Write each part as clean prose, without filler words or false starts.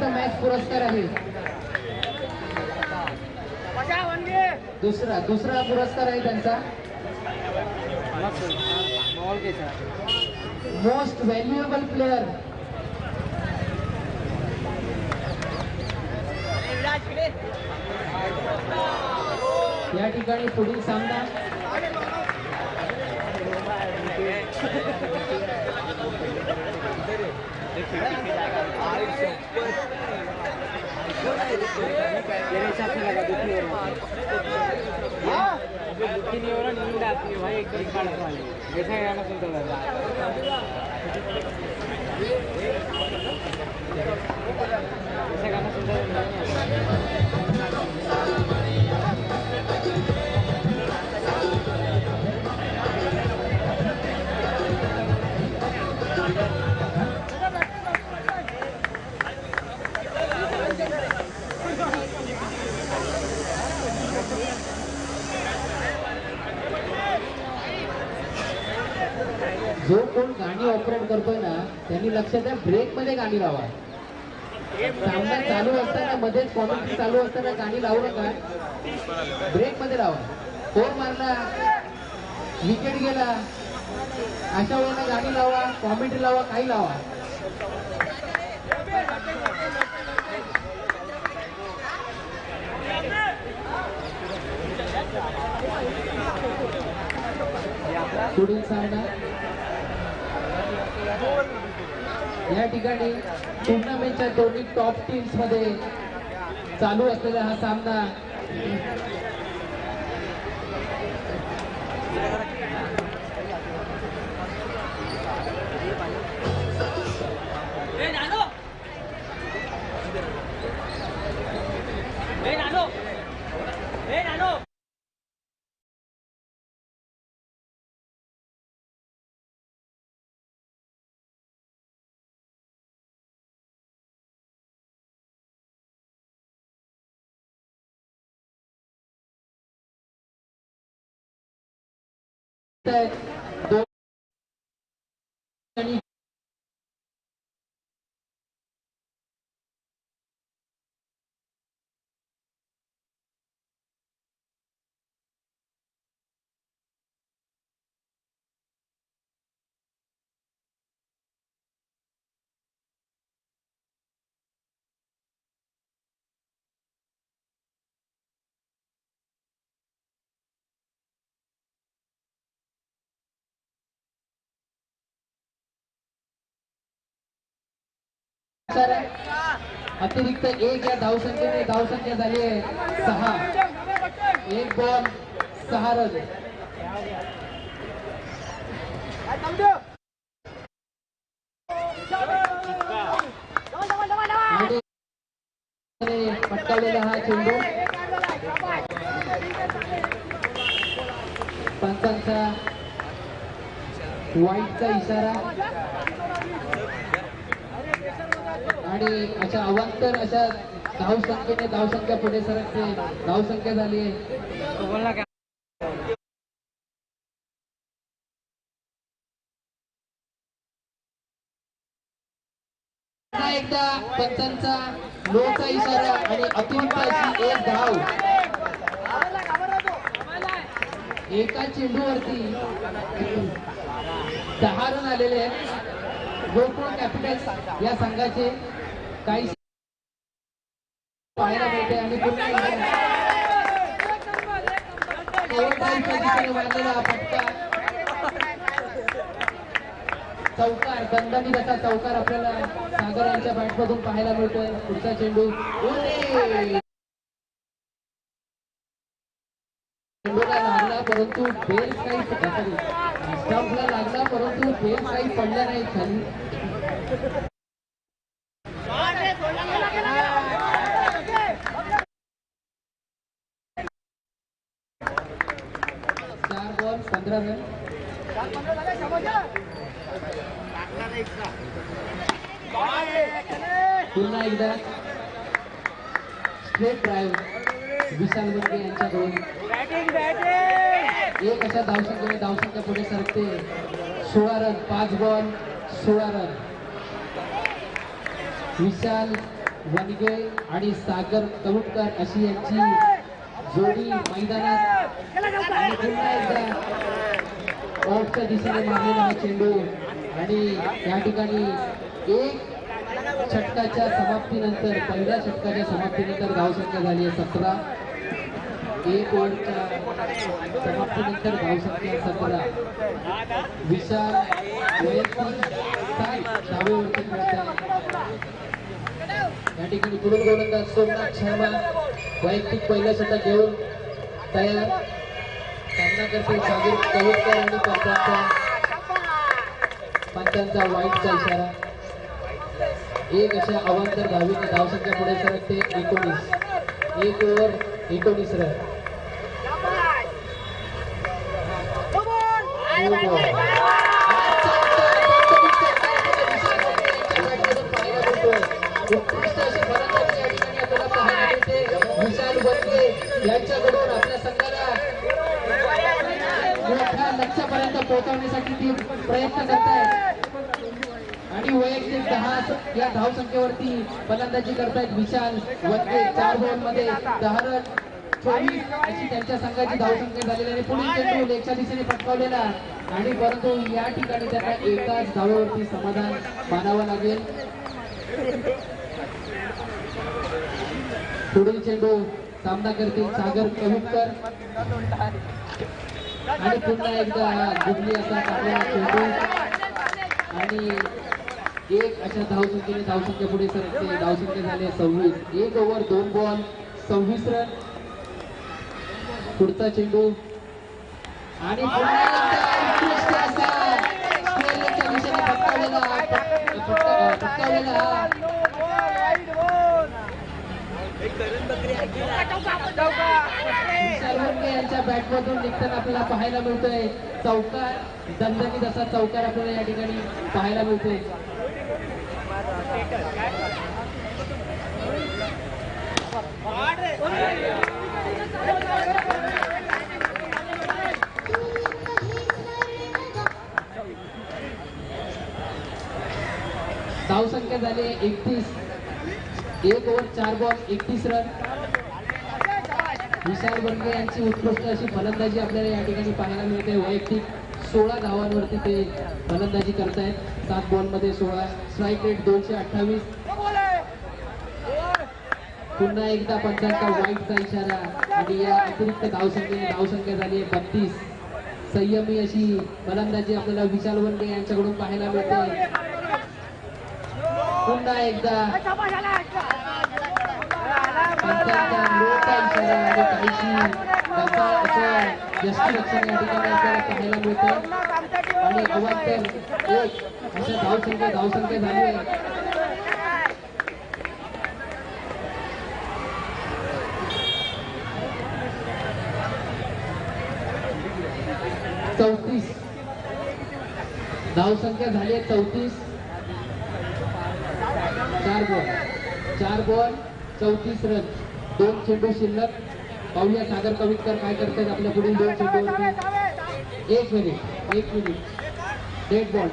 Match पुरस्कार आहे। दुसरा पुरस्कार आहे त्यांचा मोस्ट व्हॅल्युएबल प्लेयर। या ठिकाणी पुढील सामना जो कोण गाणी ऑपरेट करतोय ना त्यांनी लक्ष द्या, ब्रेक मध्ये गाणी लावा। सामना चालू असताना मध्येच कॉमेंट्री चालू असताना गाणी लावू नका, ब्रेक मध्ये लावा। फोर मारला, विकेट गेला, अशा वेळेला गाणी लावा, कॉमेंट्री लावा, काही लावा। पुढील सामना या ठिकाणी टुर्नामेंटच्या दोन्ही टॉप टीम्स मध्ये चालू असलेला हा सामना अतिरिक्त एक या धावसंख्येने धावसंख्या झाली आहे 6। एक बॉल 6 रन। पटकावलेला हा चेंडू पंचांचा वाईटचा इशारा आणि अशा अवांतर अशा धावसंख्येने धावसंख्या पुढे सरकते। धावसंख्या झाली एकदा पंचांचा लोचा इशारा आणि अतिरिक्त अशी एक धाव। एका चेंडूवरती 10 रन आलेले आहेत गोकुळ कॅपिटल्स या संघाचे। काही पाहायला मिळते आणि वाढलेला फटका चौकार, दणदणीत असा चौकार आपल्याला सागर यांच्या बॅटमधून पाहायला मिळतोय। पुढचा चेंडू चेंडूला लागला परंतु बेल काही स्टंपला लागला परंतु बेल काही पडला नाही खाली। 4 बॉल 15 रन। पुन्हा एकदा स्ट्रेट ड्राईव्ह विशाल बंगे यांच्याकडून एक अशा धावसंख्या पुढे सरकते। 16 रन, 5 बॉल 16 रन। विशाल वनगे आणि सागर कवुटकर अशी यांची जोडी मैदानात आणि पुन्हा एकदा ऑफच्या दिशेने मारलेला हा चेंडू आणि या ठिकाणी एक षटकाच्या समाप्तीनंतर पहिल्या षटकाच्या समाप्तीनंतर धावसंख्या झाली आहे 17. एक ओव्हरच्या समाप्तीनंतर धावसंख्या 17. विशाल वैयक्तिक 7 धावेवरती खेळत आहे. या ठिकाणी पुढील गोलंदाज सोमनाथ शर्मा वैयक्तिक पहिलं षटक घेऊन तयार. सामना करतील सागर कवुटकर आणि पंचांचा वाईटचा इशारा. एक अशा अवांतर धावीने धावसंख्या पुढे सरकते 19. एक ओव्हर 19 रन. उत्कृष्ट अशी फलंदाजी या ठिकाणी आपल्याला पाहायला मिळते विशाल वनगे यांच्याकडून. आपल्या संघाला मोठ्या लक्ष्यापर्यंत पोहोचवण्यासाठी ती प्रयत्न करतायत आणि वैयक्तिक 10 या धावसंख्येवरती फलंदाजी करतायत विशाल वनगे. 4 बॉलमध्ये 10 रन 24 अशी त्यांच्या संघाची धावसंख्या झालेली आहे. पुढील चेंडू लेगच्या दिशेने पटकावलेला आणि परंतु या ठिकाणी त्यांना एकाच धावेवरती समाधान मानावं लागेल. पुढील चेंडू सामना करतील सागर कवुटकर आणि पुन्हा एकदा गुगली असा टाकलेला चेंडू आणि एक अशा धावसंख्येने धावसंख्या पुढे सरकते. धावसंख्या झाली 26. 1 ओव्हर 2 बॉल 26 रन. पुढचा चेंडू आणि पुन्हा एकदा उत्कृष्ट असा स्ट्रेलच्या दिशेने पटकावलेला यांच्या बॅटमधून निघताना आपल्याला पाहायला मिळतोय चौकार. दणदणीत असा चौकार आपल्याला या ठिकाणी पाहायला मिळतोय. धावसंख्या झाली 31. 1 ओव्हर 4 बॉल 31 रन. विशाल वनगे यांची उत्कृष्ट अशी फलंदाजी आपल्याला या ठिकाणी पाहायला मिळते. वैयक्तिक 16 धावांवरती ते फलंदाजी करतायत. 7 बॉलमध्ये 16. Strike rate 228. पुन्हा एकदा पंचांचा वाईटचा इशारा आणि या अतिरिक्त धावसंख्येने धावसंख्या झाली आहे 32. संयमी अशी फलंदाजी आपल्याला विशाल वनगे यांच्याकडून पाहायला मिळते. पुन्हा एकदा पंचांचा लोटा इशारा आणि काहीशी यष्टीरक्षण या ठिकाणी आपल्याला पाहायला मिळतं आणि अवांतर एक अशा धावसंख्या झाली आहे. धावसंख्या झाली आहे 34. 4 बॉल 34 रन. 2 चेंडू शिल्लक. पाहूया सागर कवुटकर काय करतात आपल्या पुढील 2 चेंडूवरती. 1 मिनिट. Dead ball.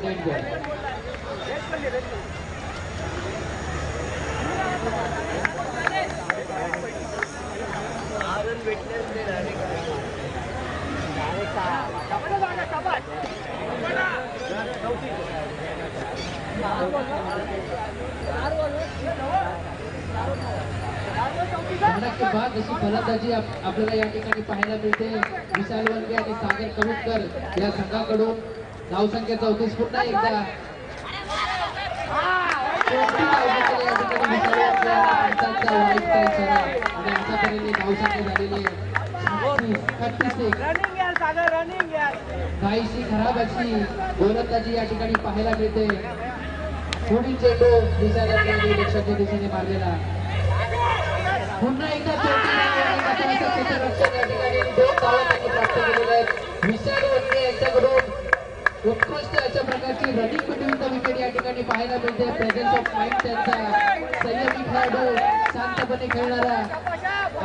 के बाद अशी फलंदाजी आपल्याला या ठिकाणी पाहायला मिळते विशाल वनगे आणि सागर कवुटकर या संघाकडून. धावसंख्या 34. पुन्हा एकदा या ठिकाणी विशाल वनगे पंचांचा वाईटचा इशारा आणि आतापर्यंत धावसंख्या झालेली आहे 36. काहीशी खराब अशी गोलंदाजी या ठिकाणी पाहायला मिळते. पुढील चेंडू विशाल वनगे लक्ष्याच्या दिशेने मारलेला. पुन्हा एकदा क्षेत्ररक्षण या ठिकाणी 2 धावा त्यांनी प्राप्त केलेल्या आहेत. विशाल वनगे यांच्याकडून उत्कृष्ट अशा प्रकारची रनिंग बिटवीन द विकेट या ठिकाणी पाहायला मिळते. प्रेझेन्स ऑफ माइंड त्यांचा. संयमी खेळाडू, शांतपणे खेळणारा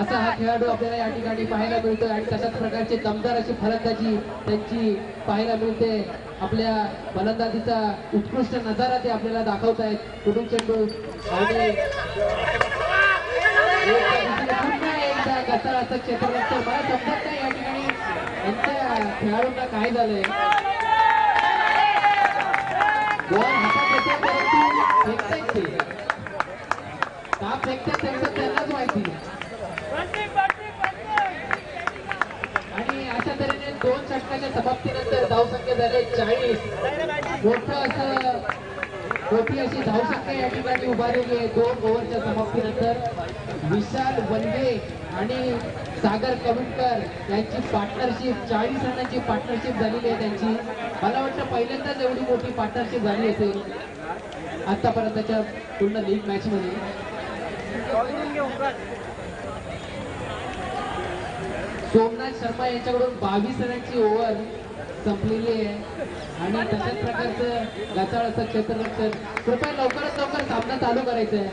असा हा खेळाडू आपल्याला या ठिकाणी पाहायला मिळतो आणि तशाच प्रकारची दमदार अशी फलंदाजी त्यांची पाहायला मिळते. आपल्या फलंदाजीचा उत्कृष्ट नजारा ते आपल्याला दाखवतायत. पुढील चेंडू असं क्षेत्ररक्षण मला समजत नाही या ठिकाणी यांच्या खेळाडूंना काय झालंय. बॉल हातात येतोय परंतु फेकतायत ते का फेकतात त्यांचं त्यांनाच माहिती. आणि अशा तऱ्हेने 2 षटकाच्या समाप्तीनंतर धावसंख्या झाले 40. मोठी अशी धावसंख्या या ठिकाणी उभारलेली आहे 2 ओव्हरच्या समाप्तीनंतर. विशाल वनगे आणि सागर कविटकर यांची पार्टनरशिप 40 रनांची पार्टनरशिप झालेली आहे त्यांची. मला वाटतं पहिल्यांदाच एवढी मोठी पार्टनरशिप झाली असेल आतापर्यंतच्या पूर्ण लीग मॅच मध्ये. सोमनाथ शर्मा यांच्याकडून 22 रनांची ओव्हर संपलेली आहे आणि तशाच प्रकारचं गचाळ असं क्षेत्ररक्षण. कृपया लवकरात लवकर सामना चालू करायचा आहे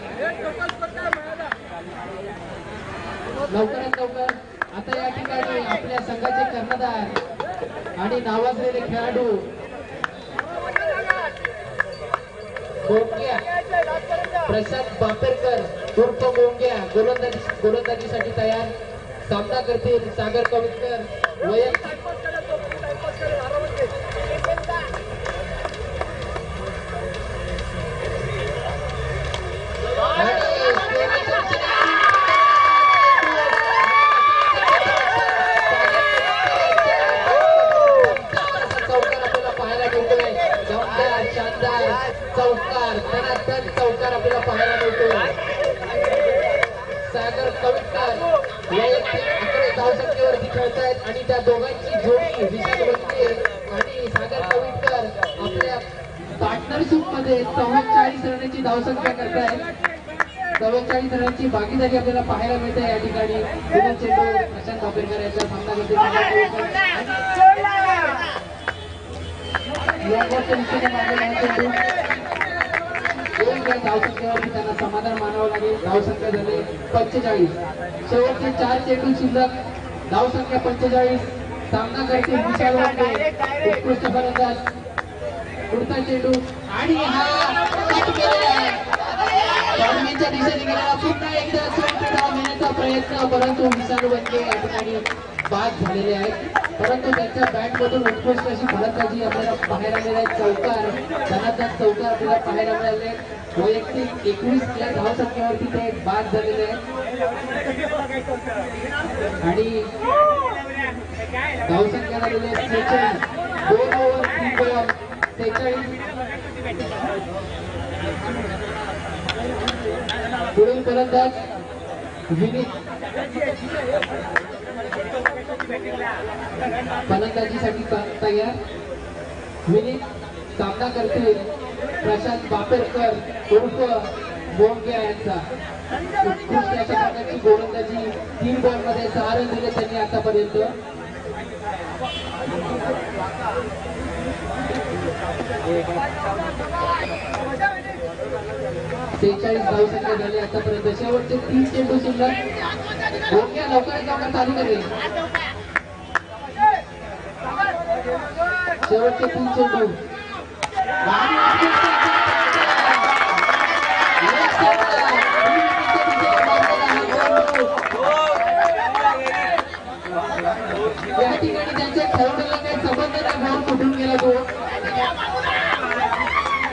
लवकरात लवकर. आता या ठिकाणी आपल्या संघाचे कर्णधार आणि नावाजलेले खेळाडू मोंग्या प्रशांत बापेरकर उर्फ मोंग्या गोलंदाजीसाठी तयार. सामना करतील सागर कविटकर वैयक्तिक चौकार धनाधन चौकार आपल्याला पाहायला मिळतोय. सागर कविटकर वैयक्तिक 11 धावसंख्येवरती खेळतायत आणि त्या दोघांची जोडी विशाल वनगे आणि सागर कविटकर आपल्या पार्टनरशिप मध्ये 44 रनांची धावसंख्या करतायत. 44 रनांची भागीदारी आपल्याला पाहायला मिळते या ठिकाणी. पुन्हा चेंडू प्रशांत बापेरकर यांचा सामना करते. धावसंख्येवरती त्यांना समाधान मानावं लागेल. धावसंख्या झाले 45. शेवटचे 4 चेंडू शिल्लक. धावसंख्या 45. सामना करते विशाल वनगे उत्कृष्ट फलंदाज. पुढचा चेंडू आणि हा दिशेने गेलेला पुन्हा एकदा धाव घेण्याचा प्रयत्न परंतु विशाल वनगे या ठिकाणी बाद झालेले आहेत. परंतु त्यांच्या बॅट मधून उत्कृष्ट अशी फलंदाजी आपल्याला पाहायला मिळाली. चौकार धनाधन चौकार आपल्याला पाहायला मिळाले. वैयक्तिक 21 या धावसंख्येवरती ते बाद झालेले आहेत आणि धावसंख्या झालेली आहे 46. 2 ओव्हर 3 बॉल 46. पुढील फलंदाज विनीत फलंदाजीसाठी तयार. विनीत सामना करतील प्रशांत बापेरकर उर्फ मोंग्या यांचा. उत्कृष्ट अशा प्रकारची गोलंदाजी 3 बॉल मध्ये 6 रन दिले त्यांनी आतापर्यंत. सेहेचाळीस धावसंख्या झाली आतापर्यंत. शेवटचे 3 चेंडू शिल्लक. मोंग्या लवकरात चालू करेल. शेवटचे 3 चेंडू या ठिकाणी त्यांच्या खेळाडूला काही संबंध नाही. बॉल कुठून गेला तो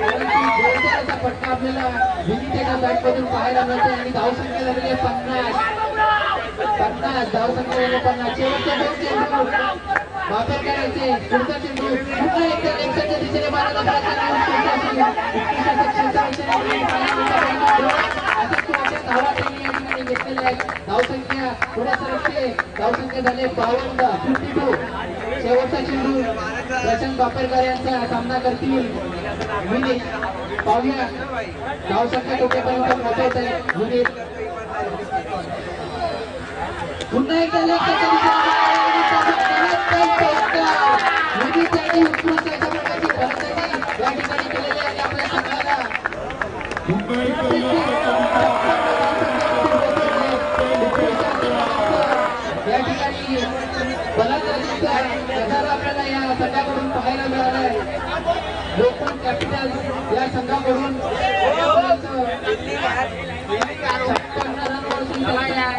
जोरदार फटका आपल्याला विनीतेच्या बॅट मधून पाहायला मिळते आणि धावसंख्या झालेली आहे 50. धावसंख्या झाली 50. शेवटचे 2 चेंडू बापेरकरांचे. पुढचा चेंडू पुन्हा एकदा लेफ्टच्या दिशेने मारण्याचा धावा त्यांनी या ठिकाणी घेतलेल्या आहेत. धावसंख्या पुढे सरकते. धावसंख्या झाले 52. शेवटचा चेंडू प्रशांत बापेरकर यांचा सामना करतील विनीत. पाहूया धावसंख्या कुठेपर्यंत पोहोचवत आहे विनीत. पुन्हा एकदा विनीत यांनी उत्कृष्ट अशा प्रकारची फलंदाजी या ठिकाणी केलेली आहे. आपल्या संघाला या ठिकाणी फलंदाजीचा नजारा आपल्याला या संघाकडून पाहायला मिळाला आहे. लोकल कॅपिटल्स या संघाकडून 56 रनवर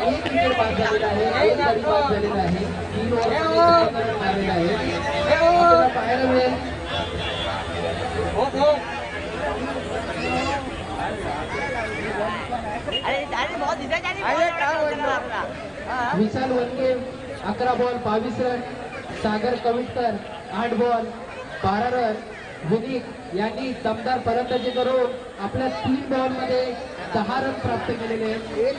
1 विकेट बाद झालेला आहे. गडी बाद झालेला आहे. 3 ओव्हरमध्ये मारलेला आहे. आपल्याला पाहायला मिळेल विशाल वनगे 11 बॉल 22 रन, सागर कविटकर 8 बॉल 12 रन. विनीत यांनी दमदार फलंदाजी करून आपल्या 3 बॉल मध्ये 10 रन प्राप्त केलेले.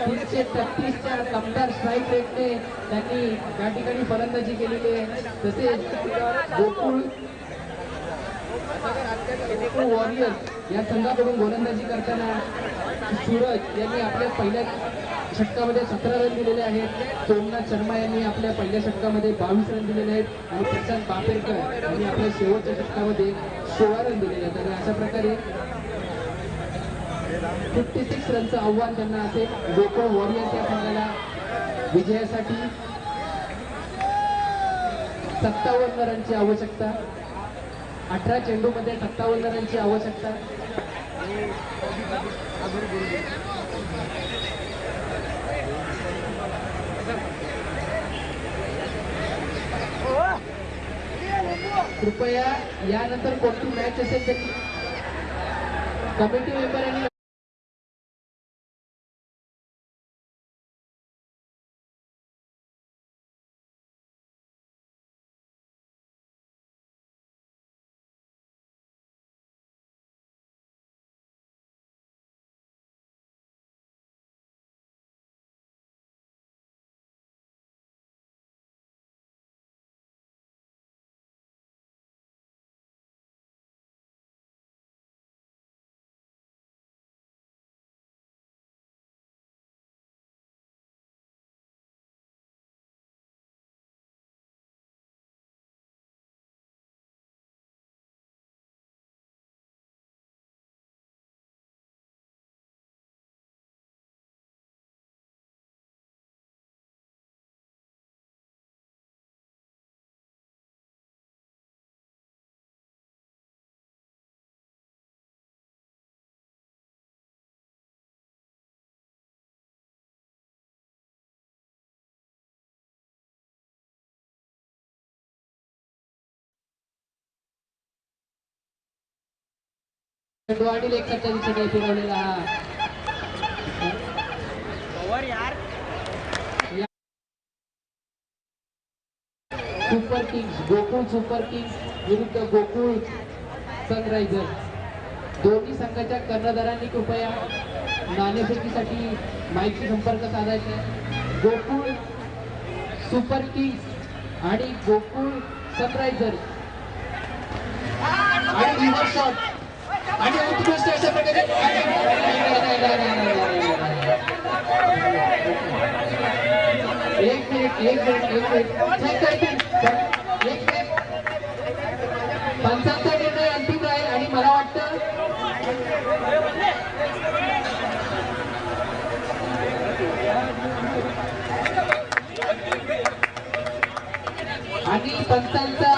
333च्या दमदार स्ट्राईक रेटने त्यांनी या ठिकाणी फलंदाजी केलेली आहे. तसेच गोकुळ वॉरियर्स या संघाकडून गोलंदाजी करताना सूरज यांनी आपल्या पहिल्या षटकामध्ये 17 रन दिलेले आहेत. सोमनाथ शर्मा यांनी आपल्या पहिल्या षटकामध्ये 22 रन दिलेले आहेत आणि प्रशांत बापेरकर यांनी आपल्या शेवटच्या षटकामध्ये 16 रन दिलेले आहेत. आणि अशा प्रकारे 56 रनचं आव्हान त्यांना असेल. गोकुळ वॉरियर्स या संघाला विजयासाठी 57 रनची आवश्यकता. 18 चेंडूमध्ये 57 रनची आवश्यकता. कृपया यानंतर कोणती मॅच असेल तरी कमिटी मेंबरांनी आणि लेग करता दिसत आहे फिरवलेला हा super Kings. Gokul super Kings विरुद्ध गोकुळ सनरायझर्स. दोन्ही संघाच्या कर्णधारांनी कृपया नाणेफेकीसाठी माईकशी संपर्क साधायचा आहे. गोकुळ सुपर किंग्स आणि गोकुळ सनरायझर्स आणि रिव्हर्स शॉट आणि उत्कृष्ट अशा प्रकारे एक मिनिट 5चा निर्णय अंतिम राहील. आणि मला वाटतं आणि पंचांचा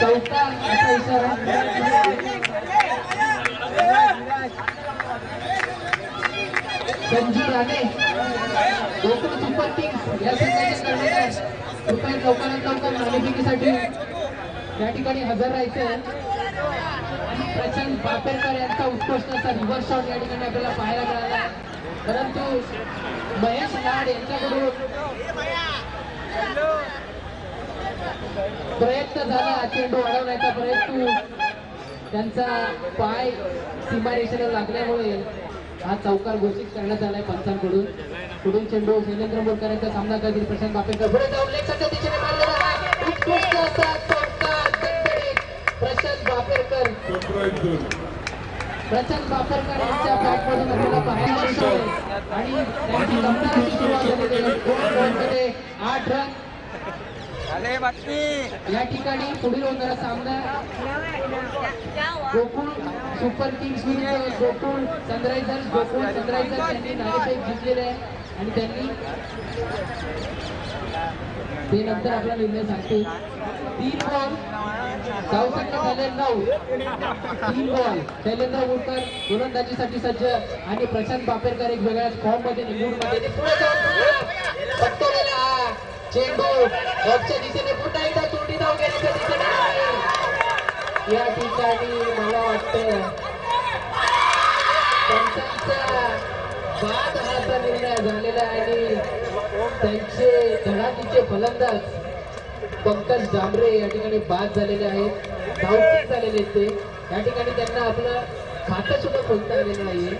चौथा असा इशारा. संजू राणे गोकुळ सुपर किंग्स या संघाचे कर्णधार कृपया लवकरात लवकर नाणेफेकीसाठी या ठिकाणी हजर राहायचे. आणि प्रशांत बापेरकर यांचा उत्कृष्ट असा रिव्हर्स शॉट या ठिकाणी आपल्याला पाहायला मिळाला. परंतु महेश लाड यांच्याकडून प्रयत्न झाला चेंडू अडवण्याचा, परंतु त्यांचा पाय सीमारेषेला लागल्यामुळे हा चौकार घोषित करण्यात आलाय पंचांकडून. पुढील चेंडू शैलेंद्र मोरकर यांचा सामना करतील. प्रशांत बापेकर पुढे जाऊन लेगच्या दिशेने मारलेला उत्कृष्ट असा चौकार. प्रशांत बापेकर यांच्या बॅटमधून आपल्याला पाहायला मिळतोय आणि त्यांची दमदार अशी सुरुवात झालेली आहे. 2 बॉलमध्ये 8 रन. या ठिकाणी पुढील होणारा सामना गोकुळ सुपर किंग्स विरुद्ध गोकुळ सनरायझर्स. गोकुळ सनरायझर्स यांनी नाणेफेक जिंकलेले आहे. आणि त्यांनी ते नंतर आपला निर्णय सांगतील. 3 बॉल धावसंख्या झाले 9. 3 बॉल शैलेंद्र मुरकर गोलंदाजीसाठी सज्ज आणि प्रशांत बापेरकर एक वेगळ्याच फॉर्म मध्ये निवडून चेंडू बॉक्सच्या दिशेने पुन्हा एकदा चोटी धाव घेण्याच्या दिशेने. या ठिकाणी मला वाटतं पंचांचा बाद हाचा निर्णय झालेला आहे आणि त्यांचे धडाडीचे फलंदाज पंकज जांभरे या ठिकाणी बाद झालेले आहेत. धावती झालेले ते या ठिकाणी त्यांना आपलं खातं सुद्धा खोलता आलेलं नाहीये.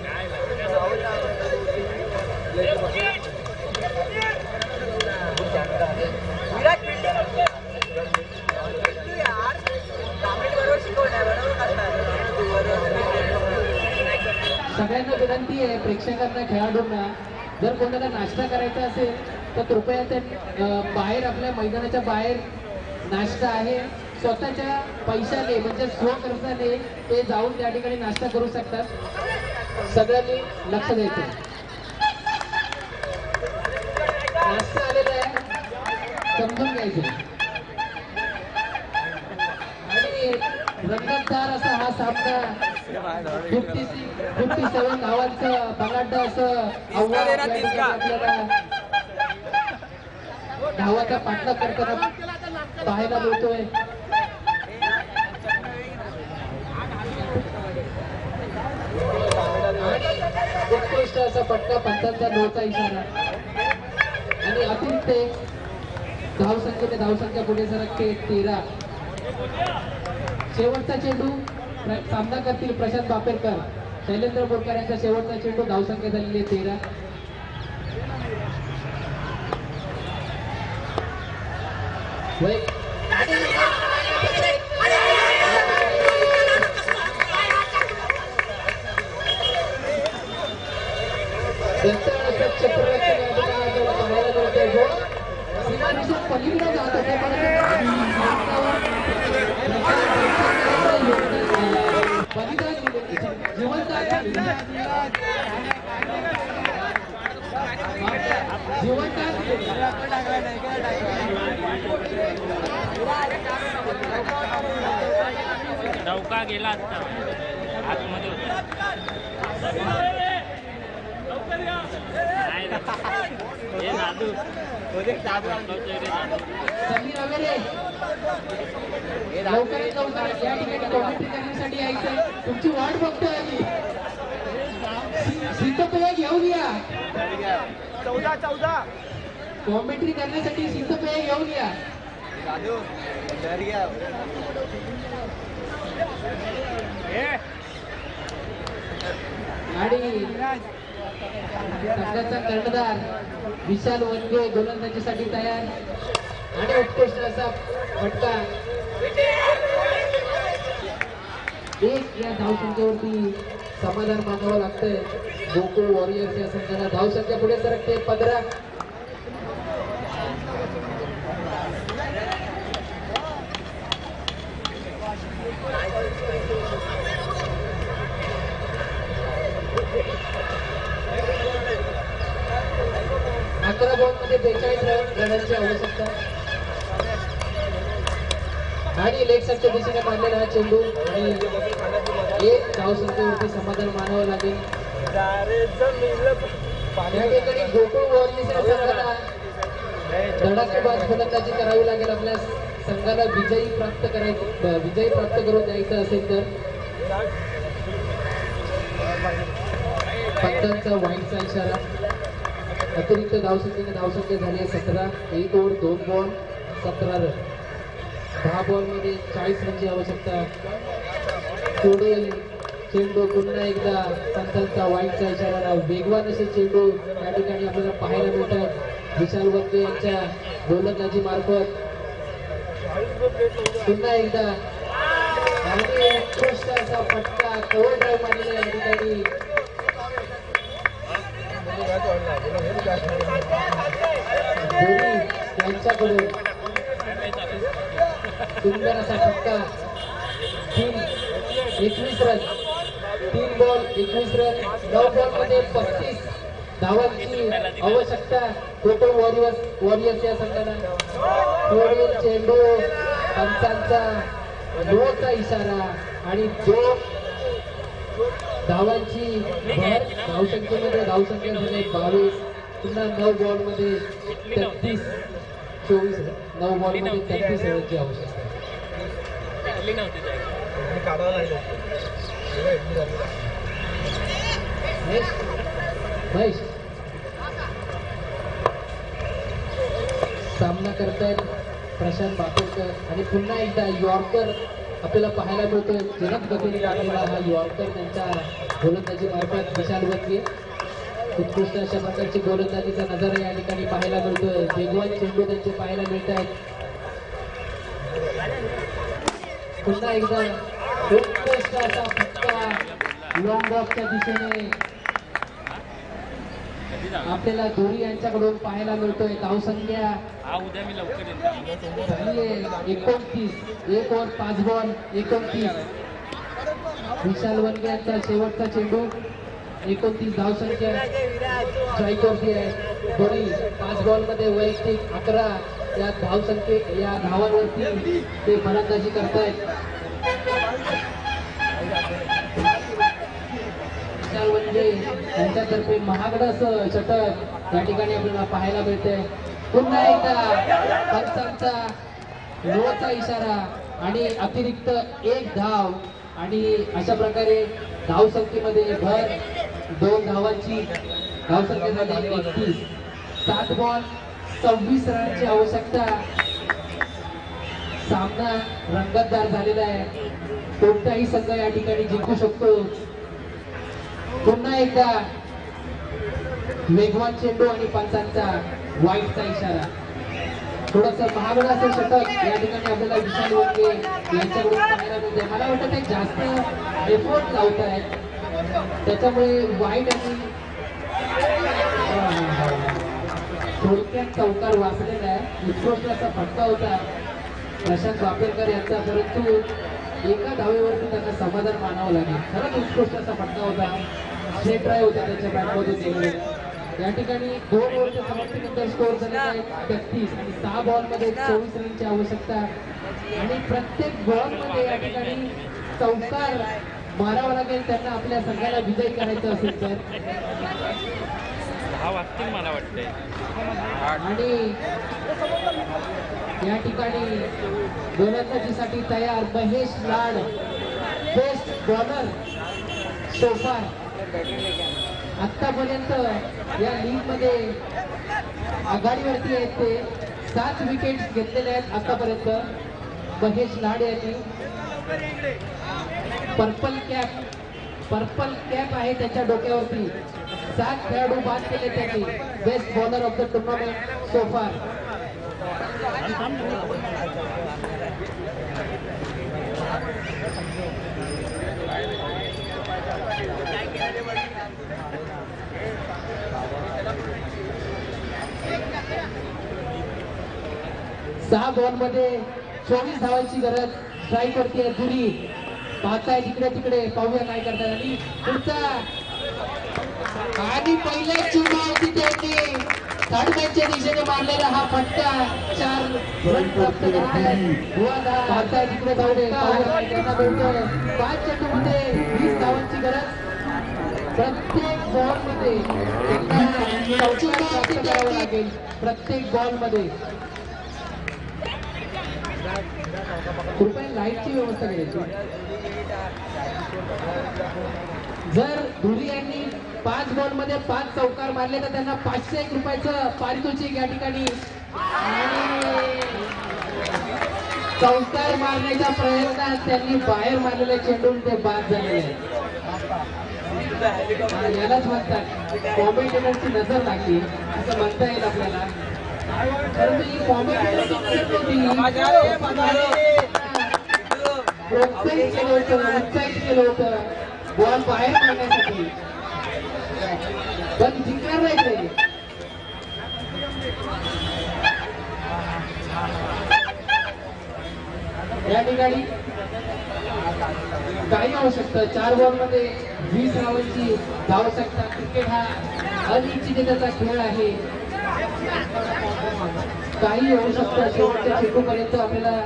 सगळ्यांना विनंती आहे प्रेक्षकांना खेळाडूंना जर कोणाला नाश्ता करायचा असेल तर कृपया ते बाहेर आपल्या मैदानाच्या बाहेर नाश्ता आहे स्वतःच्या पैशाने म्हणजे स्वखर्चाने ते जाऊन त्या ठिकाणी नाश्ता करू शकतात. सगळ्यांनी लक्ष द्यायचं. नाश्ता आलेला आहे समजून घ्यायचं आणि रंगतदार असा हा सामना 57 धावांचं बलाढ्य असं आव्हान आपल्याला धावाचा पाठलाग करताना पाहायला मिळतोय. उत्कृष्ट असा फटका पंचांचा नोचा इशारा आणि अतिरिक्त धावसंख्या पुढे सरकते 13. शेवटचा चेंडू सामना करतील प्रशांत बापेरकर. शैलेंद्र बोरकर यांचा शेवटचा चेंडू धावसंख्या झालेली आहे 13. पलीकडे जात होते नौका गेला असता आतमध्ये समीर अवेरे लवकरात लवकर या ठिकाणी कॉमेंट्री करण्यासाठी यायचंय. तुमची वाट बघतोय आम्ही. शीतपेय घेऊन या. 14 कॉमेंट्री करण्यासाठी शीतपेय घेऊन या. आणि संघाचा कर्णधार विशाल वनगे गोलंदाजीसाठी तयार आणि उत्कृष्ट असा फटका. एक या धावसंख्येवरती समाधान मानावं लागतंय. गोकुळ वॉरियर्स या संघाला धावसंख्या पुढे सरकते 15. अकरा बॉल मध्ये 42 रनांची आवश्यकता आणि लेग साईडच्या दिशेने मारलेला हा चेंडू आणि एक धावसंख्येवरती समाधान मानावं लागेल. या ठिकाणी गोकुळ वॉरियर्स या संघाला धडाकेबाज फलंदाजी करावी लागेल. आपल्या संघाला विजयी प्राप्त करून द्यायचं असेल तर पंचांचा वाईटचा इशारा. अतिरिक्त धावसंख्या झाली आहे 17. 1 ओव्हर 2 बॉल 17 रन. 10 बॉल मध्ये 40 रनची आवश्यकता. पुढे चेंडू पुन्हा एकदा पंचांचा वाईटचा इशारा. वेगवान असे चेंडू या ठिकाणी आपल्याला पाहायला मिळतात विशाल वनगे यांच्या गोलंदाजी मार्फत. पुन्हा एकदा आणि उत्कृष्ट असा फटका कव्हर ड्राईव्ह मारलेला या ठिकाणी. यांच्याकडून सुंदर असा फटका. 21 रन. 3 ball 21 run. 9 बॉल मध्ये 35 धावांची आवश्यकता टोटल वॉरियर्स या संघाला. पुढील चेंडू पंचांचा नोचा इशारा आणि 2 धावांची भर. धावसंख्येमध्ये धावसंख्या झाली 22. पुन्हा 9 बॉलमध्ये 33-24. 9 बॉलमध्ये 33 रनची आवश्यकता. महेश सामना करतायत प्रशांत बापेकर आणि पुन्हा एकदा यॉर्कर आपल्याला पाहायला मिळतोय. जलद गतीने लागलेला हा यॉर्कर त्यांच्या गोलंदाजी मार्फत विशाल वनगे. उत्कृष्ट अशा प्रकारची गोलंदाजीचा नजारा या ठिकाणी पाहायला मिळतोय. वेगवान चेंडू त्यांचे पाहायला मिळत आहेत. पुन्हा एकदा उत्कृष्ट असा फटका लॉंग ऑफच्या दिशेने आपल्याला धोरी यांच्याकडून पाहायला मिळतोय. धावसंख्या हा उद्या मी लवकर येतो. झालीये 29. 1 ओव्हर 5 बॉल 29. विशाल वनगे यांचा शेवटचा चेंडू. 29 धावसंख्या स्ट्राईकवरती आहे. धोरी 5 बॉलमध्ये वैयक्तिक 11 या या धावांवरती ते फलंदाजी करतायत. विशाल वनगे यांच्यातर्फे महागडं असं षटक या ठिकाणी आपल्याला पाहायला मिळतंय. पुन्हा एकदा पंचांचा नोचा इशारा आणि अतिरिक्त 1 धाव आणि अशा प्रकारे धावसंख्येमध्ये भर. 2 धावांची धावसंख्या झाली 31. 7 बॉल 26 रनची आवश्यकता. सामना रंगतदार झालेला आहे. कोणताही संघ या ठिकाणी जिंकू शकतो. पुन्हा एकदा वेगवान चेंडू आणि पंचांचा वाईटचा इशारा. थोडस महागड असं षटक या ठिकाणी आपल्याला विशाल वनगे यांच्याकडून पाहायला मिळते. मला वाटतं ते जास्त एफर्ट लावत आहेत त्याच्यामुळे वाईट आणि थोडक्यात चौकार वाचलेला आहे. उत्कृष्ट असा फटका होता प्रशांत बापेकर यांचा, परंतु एका धावेवरती त्यांना समाधान मानावं लागेल. खरंच उत्कृष्ट असा फटका होता. स्ट्रेट ड्राईव्ह होता त्यांच्या बॅटमधून गेलेले. या ठिकाणी 2 ओव्हरच्या समाप्तीनंतर स्कोअर झालेला आहे 33 आणि 6 बॉलमध्ये 24 रनची आवश्यकता. आणि प्रत्येक बॉलमध्ये या ठिकाणी चौकार मारावा लागेल त्यांना आपल्या संघाला विजयी करायचं असेल तर. हा वाचतील मला वाटतंय. आणि या ठिकाणी गोलंदाजीसाठी तयार महेश लाड, बेस्ट बॉलर सोफार. आतापर्यंत या लीग मध्ये आघाडीवरती आहेत. ते 7 विकेट्स घेतलेले आहेत आतापर्यंत महेश लाड यांनी. पर्पल कॅप आहे त्याच्या डोक्यावरती. 7 खेळाडू बाद केले त्यांनी. Best bowler of the tournament so far. सहा बॉल मध्ये 24 धावांची गरज. स्ट्राईक वरती आहे धुरी. पाहताय तिकडे तिकडे, पाहूया काय करतात. आणि पुढचा आणि पहिल्या चुनावती त्यांनी थर्डमॅनच्या दिशेने मारलेला हा फटका 4 रन प्राप्त करतायत. पाहताय तिकडे धावडे, त्यांना मिळतोय 5 चेंडूमध्ये 20 धावांची गरज. प्रत्येक बॉल मध्ये प्राप्त करावं लागेल. प्रत्येक बॉल मध्ये कृपया लाईटची व्यवस्था करायची. जर धुरी यांनी 5 बॉल मध्ये 5 चौकार मारले तर त्यांना 501 रुपयाचं पारितोषिक या ठिकाणी. आणि चौकार मारण्याच्या प्रयत्नात त्यांनी बाहेर मारलेले चेंडून ते बाद झालेले आहेत. यालाच म्हणतात कॉमेंटेटरची नजर लागली असं म्हणता येईल आपल्याला. परंतु ही कॉमेंटेटरची नजर नव्हती. प्रोत्साहित केलं होतं, उत्साहित केलं होतं बॉल बाहेर मारण्यासाठी, पण जिंकणार नाही ते. या ठिकाणी काही आवश्यकता 4 बॉल मध्ये 20 धावांची धावसंख्या. क्रिकेट हा अनिश्चिततेचा खेळ आहे. काही होऊ शकतं शेवटच्या चेंडूपर्यंत आपल्याला.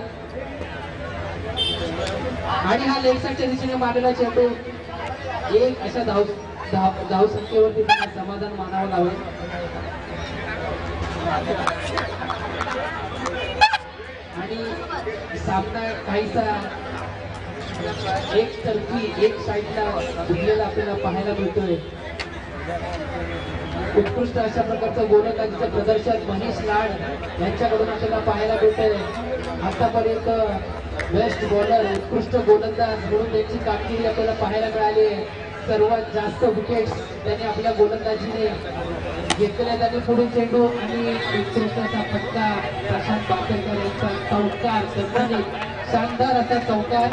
आणि हा लेग साईडच्या दिशेने मारलेला चेंडू एक अशा धावसंख्येवरती त्यांना समाधान मानावं लागेल. आणि सामना काहीसा एक तर्फी एक साईडला बुडलेला आपल्याला पाहायला मिळतोय. उत्कृष्ट अशा प्रकारचं गोलंदाजीचं प्रदर्शन महेश लाड यांच्याकडून आपल्याला पाहायला मिळतंय. आतापर्यंत बेस्ट बॉलर उत्कृष्ट गोलंदाज म्हणून त्यांची कामगिरी आपल्याला पाहायला मिळाली आहे. सर्वात जास्त विकेट्स त्यांनी आपल्या गोलंदाजीने घेतलेल्या. त्यांनी पुढील चेंडू आणि उत्कृष्ट असा फटका प्रशांत बापेकर यांचा चौकार संबंधित शानदार असा चौकार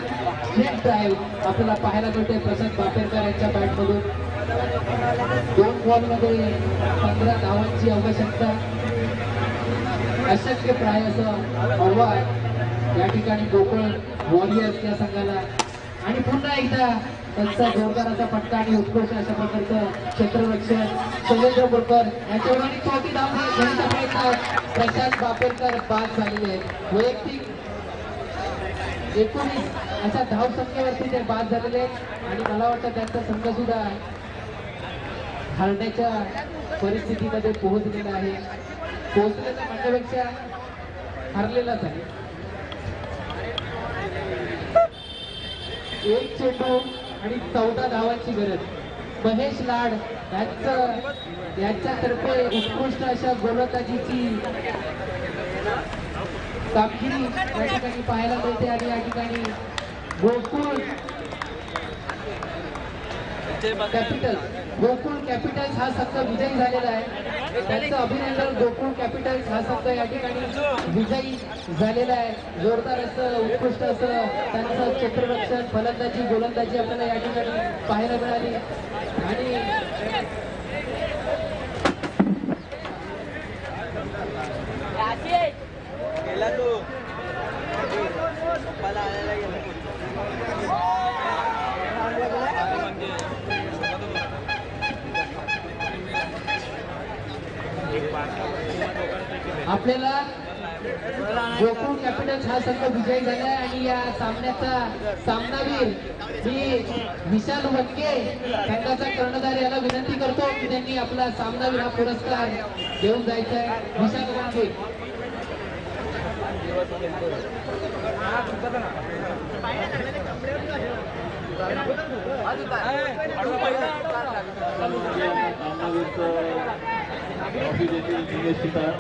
स्ट्रेट ड्राईव्ह आपल्याला पाहायला मिळतोय प्रशांत बापेकर यांच्या बॅटमधून. 2 बॉलमध्ये 15 धावांची आवश्यकता. अशक्य प्राय असं आव्हान या ठिकाणी गोकुळ वॉरियर्स या संघाला. आणि पुन्हा एकदा त्यांचा जोरदार असा फटका आणि उत्कृष्ट अशा प्रकारचं क्षेत्ररक्षण शैलेंद्र बोरकर यांच्यावर. आणि चौथी धाव घेण्याचा प्रयत्न प्रशांत बापेकर बाद झालेले आहेत. वैयक्तिक 19 अशा धावसंख्येवरती ते बाद झालेले आहेत. आणि मला वाटतं त्यांचा संघ सुद्धा हरण्याच्या परिस्थितीमध्ये पोहोचलेला आहे. पोहोचलेला म्हणण्यापेक्षा हरलेलाच आहे. एक चेंडू आणि 14 धावांची गरज. महेश लाड यांच्यातर्फे उत्कृष्ट अशा गोलंदाजीची कामगिरी या ठिकाणी पाहायला मिळते. आणि या ठिकाणी गोकुळ कॅपिटल्स हा संघ विजयी झालेला आहे. त्यांचं अभिनंदन. गोकुळ कॅपिटल्स हा संघ या ठिकाणी विजयी झालेला आहे. जोरदार असं उत्कृष्ट असं त्यांचं क्षेत्ररक्षण फलंदाजी गोलंदाजी आपल्याला या ठिकाणी पाहायला मिळाली. आणि आपल्याला गोकुळ कॅपिटल्स हा संघ विजयी झाला आहे. आणि या सामन्याचा सामनावीर मी विशाल वनके संघाचा कर्णधार याला विनंती करतो की त्यांनी आपला सामनावीर हा पुरस्कार घेऊन जायचा आहे. विशाल वनके. ट्रॉफी देतील दिनेश सुतार.